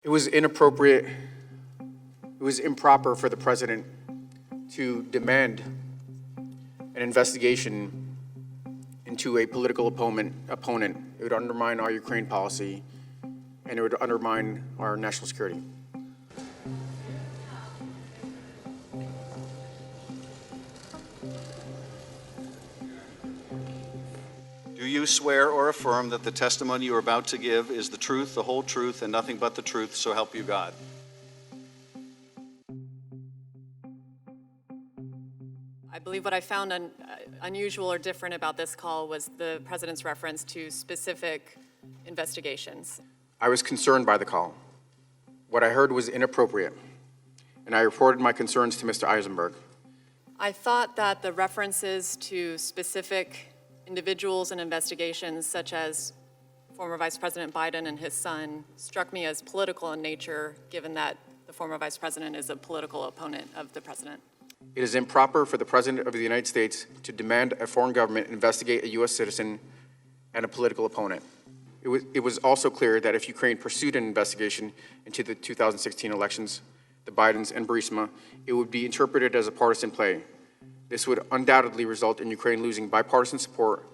It was inappropriate, it was improper for the president to demand an investigation into a political opponent. It would undermine our Ukraine policy, and it would undermine our national security. Do you swear or affirm that the testimony you are about to give is the truth, the whole truth, and nothing but the truth, so help you God? I believe what I found unusual or different about this call was the president's reference to specific investigations. I was concerned by the call. What I heard was inappropriate, and I reported my concerns to Mr. Eisenberg. I thought that the references to specific individuals and investigations, such as former Vice President Biden and his son, struck me as political in nature, given that the former Vice President is a political opponent of the president. It is improper for the President of the United States to demand a foreign government investigate a U.S. citizen and a political opponent. It was also clear that if Ukraine pursued an investigation into the 2016 elections, the Bidens and Burisma, it would be interpreted as a partisan play. This would undoubtedly result in Ukraine losing bipartisan support,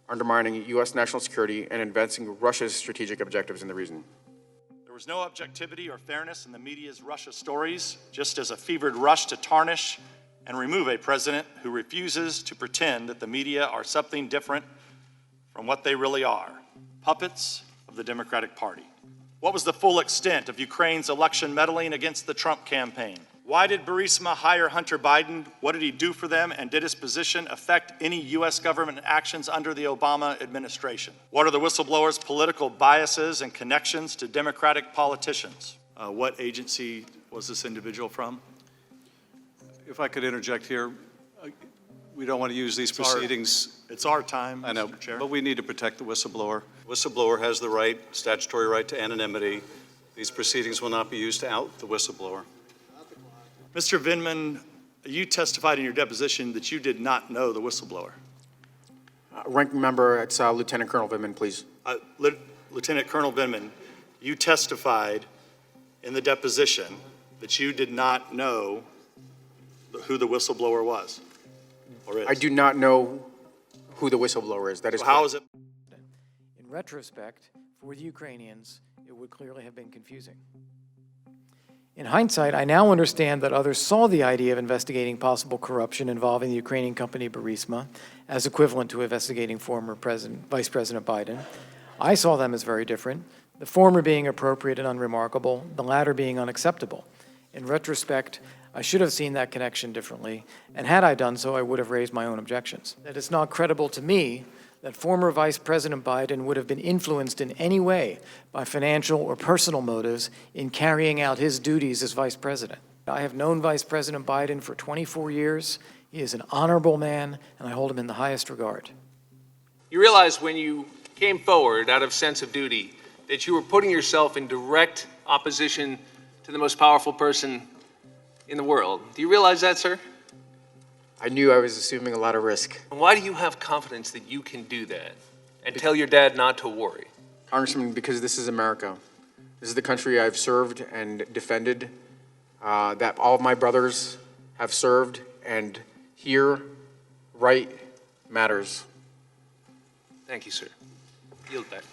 undermining U.S. national security, and advancing Russia's strategic objectives in the region. There was no objectivity or fairness in the media's Russia stories, just as a fevered rush to tarnish and remove a president who refuses to pretend that the media are something different from what they really are, puppets of the Democratic Party. What was the full extent of Ukraine's election meddling against the Trump campaign? Why did Burisma hire Hunter Biden? What did he do for them? And did his position affect any U.S. government actions under the Obama administration? What are the whistleblowers' political biases and connections to Democratic politicians? What agency was this individual from? If I could interject here, we don't want to use these proceedings. It's our time, I know, Mr. Chair. but we need to protect the whistleblower. Whistleblower has the right, statutory right to anonymity. These proceedings will not be used to out the whistleblower. Mr. Vindman, you testified in your deposition that you did not know the whistleblower. Ranking member, it's Lieutenant Colonel Vindman, please. Lieutenant Colonel Vindman, you testified in the deposition that you did not know who the whistleblower was, or is. I do not know who the whistleblower is. That is So how is it? In retrospect, for the Ukrainians, it would clearly have been confusing. In hindsight, I now understand that others saw the idea of investigating possible corruption involving the Ukrainian company Burisma as equivalent to investigating former Vice President Biden. I saw them as very different, the former being appropriate and unremarkable, the latter being unacceptable. In retrospect, I should have seen that connection differently, and had I done so, I would have raised my own objections. That it's not credible to me that former Vice President Biden would have been influenced in any way by financial or personal motives in carrying out his duties as Vice President. I have known Vice President Biden for 24 years. He is an honorable man, and I hold him in the highest regard. You realize when you came forward out of sense of duty that you were putting yourself in direct opposition to the most powerful person in the world. Do you realize that, sir? I knew I was assuming a lot of risk. And why do you have confidence that you can do that and tell your dad not to worry? Congressman, because this is America. This is the country I've served and defended, that all of my brothers have served, and here, right matters. Thank you, sir. Yield back.